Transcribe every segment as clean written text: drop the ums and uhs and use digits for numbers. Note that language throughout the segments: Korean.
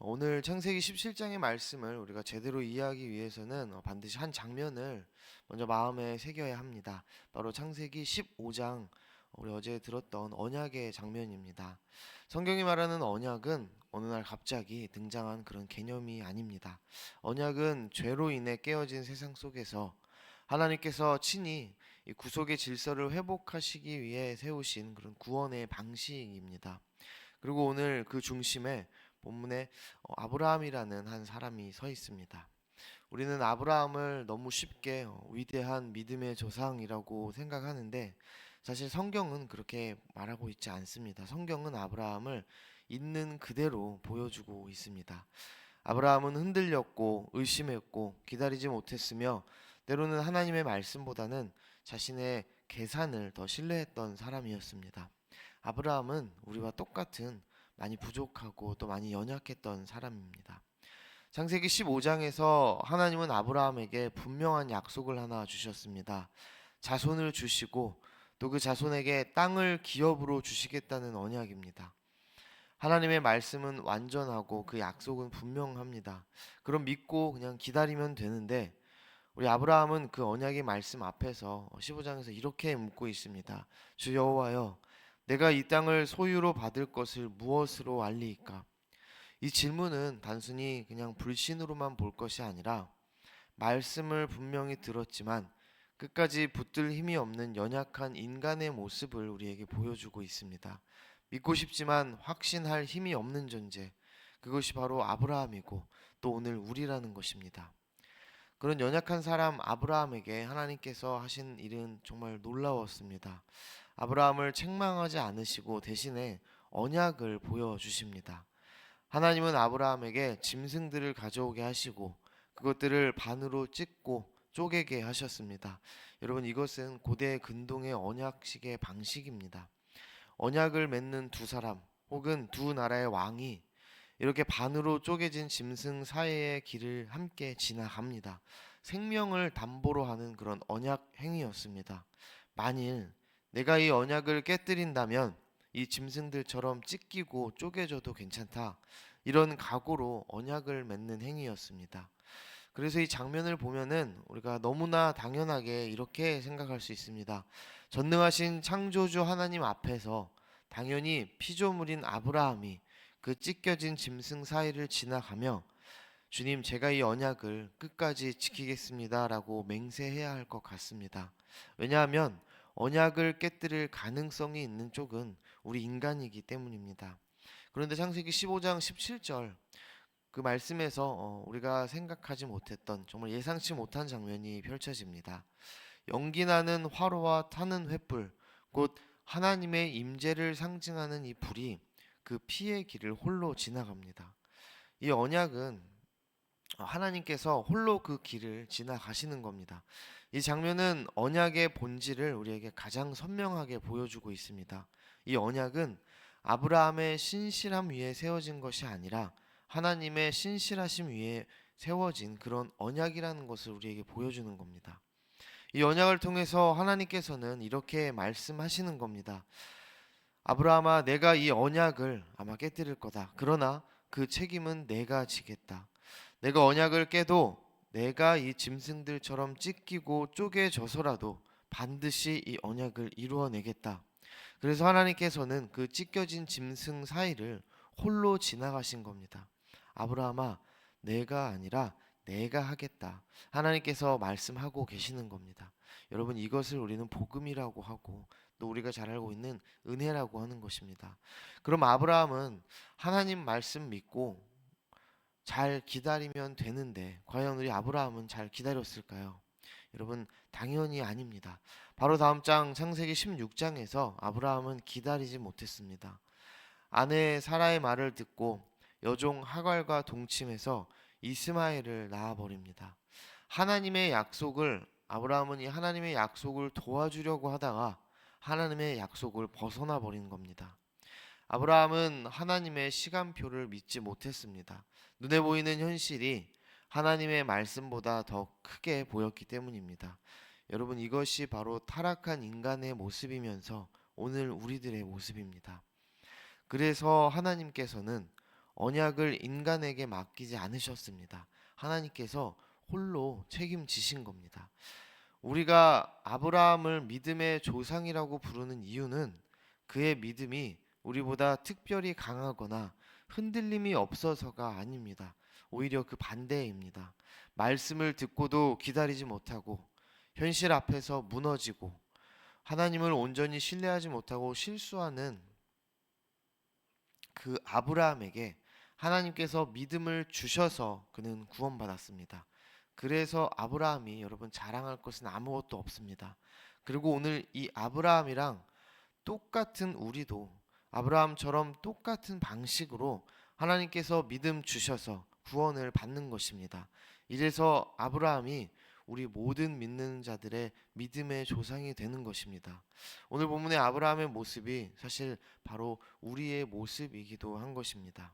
오늘 창세기 17장의 말씀을 우리가 제대로 이해하기 위해서는 반드시 한 장면을 먼저 마음에 새겨야 합니다. 바로 창세기 15장, 우리 어제 들었던 언약의 장면입니다. 성경이 말하는 언약은 어느 날 갑자기 등장한 그런 개념이 아닙니다. 언약은 죄로 인해 깨어진 세상 속에서 하나님께서 친히 이 구속의 질서를 회복하시기 위해 세우신 그런 구원의 방식입니다. 그리고 오늘 그 중심에 본문에 아브라함이라는 한 사람이 서 있습니다. 우리는 아브라함을 너무 쉽게 위대한 믿음의 조상이라고 생각하는데, 사실 성경은 그렇게 말하고 있지 않습니다. 성경은 아브라함을 있는 그대로 보여주고 있습니다. 아브라함은 흔들렸고 의심했고 기다리지 못했으며, 때로는 하나님의 말씀보다는 자신의 계산을 더 신뢰했던 사람이었습니다. 아브라함은 우리와 똑같은 많이 부족하고 또 많이 연약했던 사람입니다. 창세기 15장에서 하나님은 아브라함에게 분명한 약속을 하나 주셨습니다. 자손을 주시고 또 그 자손에게 땅을 기업으로 주시겠다는 언약입니다. 하나님의 말씀은 완전하고 그 약속은 분명합니다. 그럼 믿고 그냥 기다리면 되는데, 우리 아브라함은 그 언약의 말씀 앞에서 15장에서 이렇게 묻고 있습니다. 주 여호와여, 내가 이 땅을 소유로 받을 것을 무엇으로 알리이까? 이 질문은 단순히 그냥 불신으로만 볼 것이 아니라, 말씀을 분명히 들었지만 끝까지 붙들 힘이 없는 연약한 인간의 모습을 우리에게 보여주고 있습니다. 믿고 싶지만 확신할 힘이 없는 존재, 그것이 바로 아브라함이고 또 오늘 우리라는 것입니다. 그런 연약한 사람 아브라함에게 하나님께서 하신 일은 정말 놀라웠습니다. 아브라함을 책망하지 않으시고 대신에 언약을 보여주십니다. 하나님은 아브라함에게 짐승들을 가져오게 하시고 그것들을 반으로 찢고 쪼개게 하셨습니다. 여러분, 이것은 고대 근동의 언약식의 방식입니다. 언약을 맺는 두 사람 혹은 두 나라의 왕이 이렇게 반으로 쪼개진 짐승 사이의 길을 함께 지나갑니다. 생명을 담보로 하는 그런 언약 행위였습니다. 만일 내가 이 언약을 깨뜨린다면 이 짐승들처럼 찢기고 쪼개져도 괜찮다, 이런 각오로 언약을 맺는 행위였습니다. 그래서 이 장면을 보면은 우리가 너무나 당연하게 이렇게 생각할 수 있습니다. 전능하신 창조주 하나님 앞에서 당연히 피조물인 아브라함이 그 찢겨진 짐승 사이를 지나가며 주님, 제가 이 언약을 끝까지 지키겠습니다라고 맹세해야 할 것 같습니다. 왜냐하면 언약을 깨뜨릴 가능성이 있는 쪽은 우리 인간이기 때문입니다. 그런데 창세기 15장 17절 그 말씀에서 우리가 생각하지 못했던 정말 예상치 못한 장면이 펼쳐집니다. 연기나는 화로와 타는 횃불, 곧 하나님의 임재를 상징하는 이 불이 그 피의 길을 홀로 지나갑니다. 이 언약은 하나님께서 홀로 그 길을 지나가시는 겁니다. 이 장면은 언약의 본질을 우리에게 가장 선명하게 보여주고 있습니다. 이 언약은 아브라함의 신실함 위에 세워진 것이 아니라 하나님의 신실하심 위에 세워진 그런 언약이라는 것을 우리에게 보여주는 겁니다. 이 언약을 통해서 하나님께서는 이렇게 말씀하시는 겁니다. 아브라함아, 내가 이 언약을 아마 깨뜨릴 거다. 그러나 그 책임은 내가 지겠다. 내가 언약을 깨도 내가 이 짐승들처럼 찢기고 쪼개져서라도 반드시 이 언약을 이루어내겠다. 그래서 하나님께서는 그 찢겨진 짐승 사이를 홀로 지나가신 겁니다. 아브라함아, 내가 아니라 내가 하겠다. 하나님께서 말씀하고 계시는 겁니다. 여러분, 이것을 우리는 복음이라고 하고 또 우리가 잘 알고 있는 은혜라고 하는 것입니다. 그럼 아브라함은 하나님 말씀 믿고 잘 기다리면 되는데 과연 우리 아브라함은 잘 기다렸을까요? 여러분, 당연히 아닙니다. 바로 다음 장 창세기 16장에서 아브라함은 기다리지 못했습니다. 아내 사라의 말을 듣고 여종 하갈과 동침해서 이스마엘을 낳아버립니다. 하나님의 약속을 아브라함은 이 하나님의 약속을 도와주려고 하다가 하나님의 약속을 벗어나 버린 겁니다. 아브라함은 하나님의 시간표를 믿지 못했습니다. 눈에 보이는 현실이 하나님의 말씀보다 더 크게 보였기 때문입니다. 여러분, 이것이 바로 타락한 인간의 모습이면서 오늘 우리들의 모습입니다. 그래서 하나님께서는 언약을 인간에게 맡기지 않으셨습니다. 하나님께서 홀로 책임지신 겁니다. 우리가 아브라함을 믿음의 조상이라고 부르는 이유는 그의 믿음이 우리보다 특별히 강하거나 흔들림이 없어서가 아닙니다. 오히려 그 반대입니다. 말씀을 듣고도 기다리지 못하고 현실 앞에서 무너지고 하나님을 온전히 신뢰하지 못하고 실수하는 그 아브라함에게 하나님께서 믿음을 주셔서 그는 구원받았습니다. 그래서 아브라함이 여러분 자랑할 것은 아무것도 없습니다. 그리고 오늘 이 아브라함이랑 똑같은 우리도 아브라함처럼 똑같은 방식으로 하나님께서 믿음 주셔서 구원을 받는 것입니다. 이래서 아브라함이 우리 모든 믿는 자들의 믿음의 조상이 되는 것입니다. 오늘 본문의 아브라함의 모습이 사실 바로 우리의 모습이기도 한 것입니다.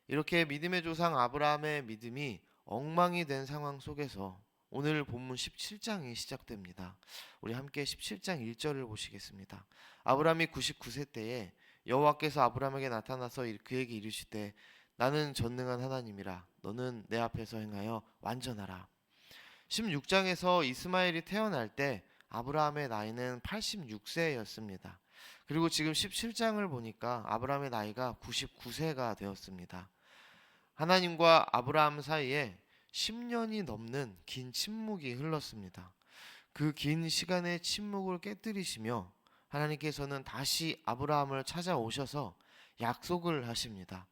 이렇게 믿음의 조상 아브라함의 믿음이 엉망이 된 상황 속에서 오늘 본문 17장이 시작됩니다. 우리 함께 17장 1절을 보시겠습니다. 아브라함이 99세 때에 여호와께서 아브라함에게 나타나서 그에게 이르시되 나는 전능한 하나님이라 너는 내 앞에서 행하여 완전하라. 16장에서 이스마엘이 태어날 때 아브라함의 나이는 86세였습니다. 그리고 지금 17장을 보니까 아브라함의 나이가 99세가 되었습니다. 하나님과 아브라함 사이에 10년이 넘는 긴 침묵이 흘렀습니다. 그 긴 시간의 침묵을 깨뜨리시며 하나님께서는 다시 아브라함을 찾아오셔서 약속을 하십니다.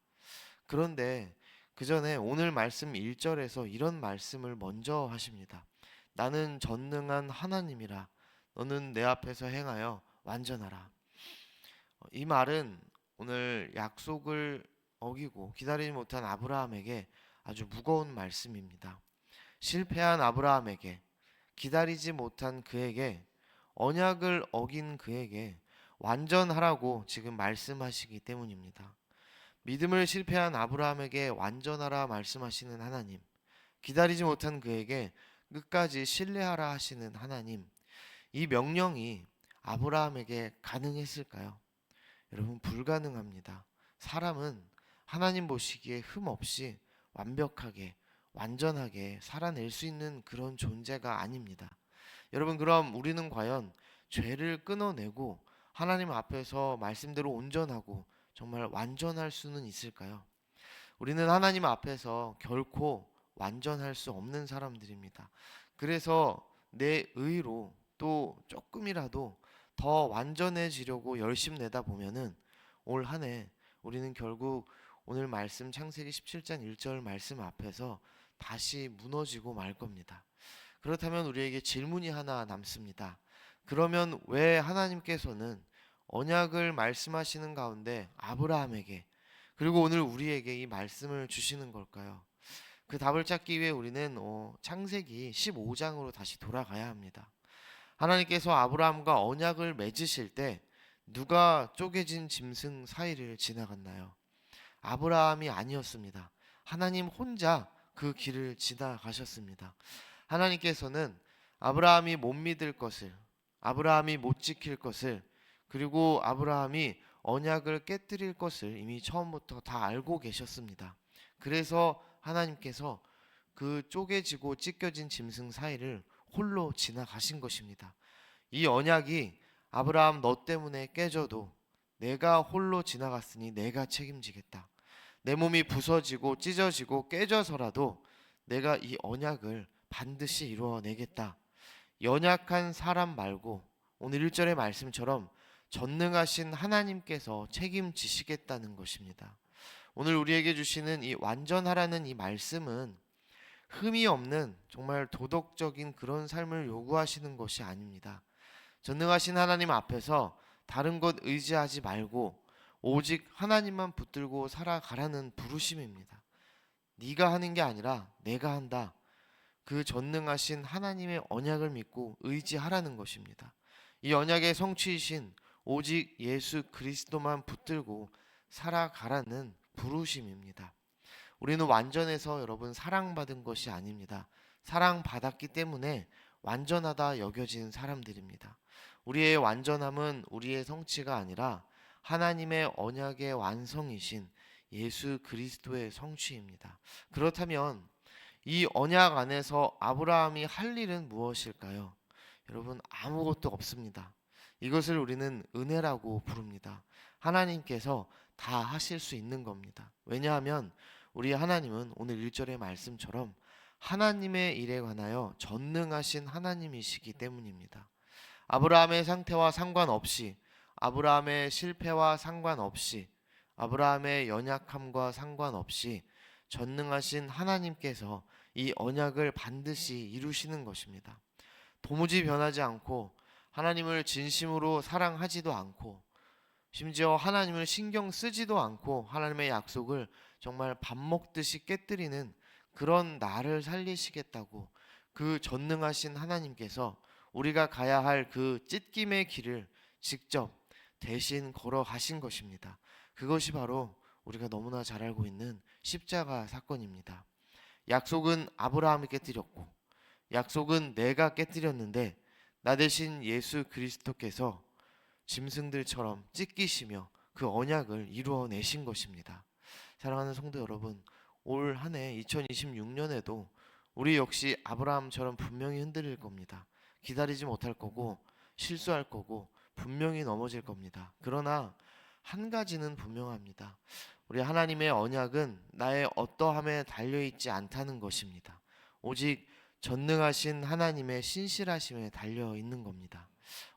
그런데 그 전에 오늘 말씀 1절에서 이런 말씀을 먼저 하십니다. 나는 전능한 하나님이라 너는 내 앞에서 행하여 완전하라. 이 말은 오늘 약속을 어기고 기다리지 못한 아브라함에게 아주 무거운 말씀입니다. 실패한 아브라함에게, 기다리지 못한 그에게, 언약을 어긴 그에게 완전하라고 지금 말씀하시기 때문입니다. 믿음을 실패한 아브라함에게 완전하라 말씀하시는 하나님, 기다리지 못한 그에게 끝까지 신뢰하라 하시는 하나님, 이 명령이 아브라함에게 가능했을까요? 여러분, 불가능합니다. 사람은 하나님 보시기에 흠 없이 완벽하게 완전하게 살아낼 수 있는 그런 존재가 아닙니다. 여러분, 그럼 우리는 과연 죄를 끊어내고 하나님 앞에서 말씀대로 온전하고 정말 완전할 수는 있을까요? 우리는 하나님 앞에서 결코 완전할 수 없는 사람들입니다. 그래서 내 의로 또 조금이라도 더 완전해지려고 열심 내다 보면은 올 한 해 우리는 결국 오늘 말씀 창세기 17장 1절 말씀 앞에서 다시 무너지고 말 겁니다. 그렇다면 우리에게 질문이 하나 남습니다. 그러면 왜 하나님께서는 언약을 말씀하시는 가운데 아브라함에게 그리고 오늘 우리에게 이 말씀을 주시는 걸까요? 그 답을 찾기 위해 우리는 창세기 15장으로 다시 돌아가야 합니다. 하나님께서 아브라함과 언약을 맺으실 때 누가 쪼개진 짐승 사이를 지나갔나요? 아브라함이 아니었습니다. 하나님 혼자 그 길을 지나가셨습니다. 하나님께서는 아브라함이 못 믿을 것을, 아브라함이 못 지킬 것을, 그리고 아브라함이 언약을 깨뜨릴 것을 이미 처음부터 다 알고 계셨습니다. 그래서 하나님께서 그 쪼개지고 찢겨진 짐승 사이를 홀로 지나가신 것입니다. 이 언약이 아브라함 너 때문에 깨져도 내가 홀로 지나갔으니 내가 책임지겠다. 내 몸이 부서지고 찢어지고 깨져서라도 내가 이 언약을 반드시 이루어내겠다. 연약한 사람 말고 오늘 1절의 말씀처럼 전능하신 하나님께서 책임지시겠다는 것입니다. 오늘 우리에게 주시는 이 완전하라는 이 말씀은 흠이 없는 정말 도덕적인 그런 삶을 요구하시는 것이 아닙니다. 전능하신 하나님 앞에서 다른 것 의지하지 말고 오직 하나님만 붙들고 살아가라는 부르심입니다. 네가 하는 게 아니라 내가 한다. 그 전능하신 하나님의 언약을 믿고 의지하라는 것입니다. 이 언약의 성취이신 오직 예수 그리스도만 붙들고 살아가라는 부르심입니다. 우리는 완전해서 여러분 사랑받은 것이 아닙니다. 사랑받았기 때문에 완전하다 여겨진 사람들입니다. 우리의 완전함은 우리의 성취가 아니라 하나님의 언약의 완성이신 예수 그리스도의 성취입니다. 그렇다면 이 언약 안에서 아브라함이 할 일은 무엇일까요? 여러분, 아무것도 없습니다. 이것을 우리는 은혜라고 부릅니다. 하나님께서 다 하실 수 있는 겁니다. 왜냐하면 우리 하나님은 오늘 1절의 말씀처럼 하나님의 일에 관하여 전능하신 하나님이시기 때문입니다. 아브라함의 상태와 상관없이, 아브라함의 실패와 상관없이, 아브라함의 연약함과 상관없이 전능하신 하나님께서 이 언약을 반드시 이루시는 것입니다. 도무지 변하지 않고 하나님을 진심으로 사랑하지도 않고 심지어 하나님을 신경 쓰지도 않고 하나님의 약속을 정말 밥 먹듯이 깨뜨리는 그런 나를 살리시겠다고 그 전능하신 하나님께서 우리가 가야 할 그 찢김의 길을 직접 대신 걸어가신 것입니다. 그것이 바로 우리가 너무나 잘 알고 있는 십자가 사건입니다. 약속은 아브라함이 깨뜨렸고 약속은 내가 깨뜨렸는데 나 대신 예수 그리스도께서 짐승들처럼 찢기시며 그 언약을 이루어내신 것입니다. 사랑하는 성도 여러분, 올 한 해 2026년에도 우리 역시 아브라함처럼 분명히 흔들릴 겁니다. 기다리지 못할 거고 실수할 거고 분명히 넘어질 겁니다. 그러나 한 가지는 분명합니다. 우리 하나님의 언약은 나의 어떠함에 달려있지 않다는 것입니다. 오직 전능하신 하나님의 신실하심에 달려있는 겁니다.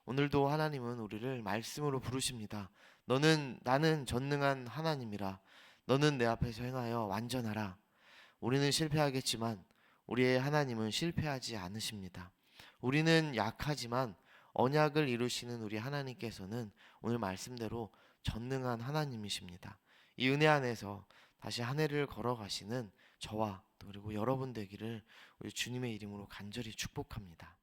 오늘도 하나님은 우리를 말씀으로 부르십니다. 나는 전능한 하나님이라. 너는 내 앞에서 행하여 완전하라. 우리는 실패하겠지만 우리의 하나님은 실패하지 않으십니다. 우리는 약하지만 언약을 이루시는 우리 하나님께서는 오늘 말씀대로 전능한 하나님이십니다. 이 은혜 안에서 다시 한 해를 걸어가시는 저와 또 그리고 여러분 되기를 우리 주님의 이름으로 간절히 축복합니다.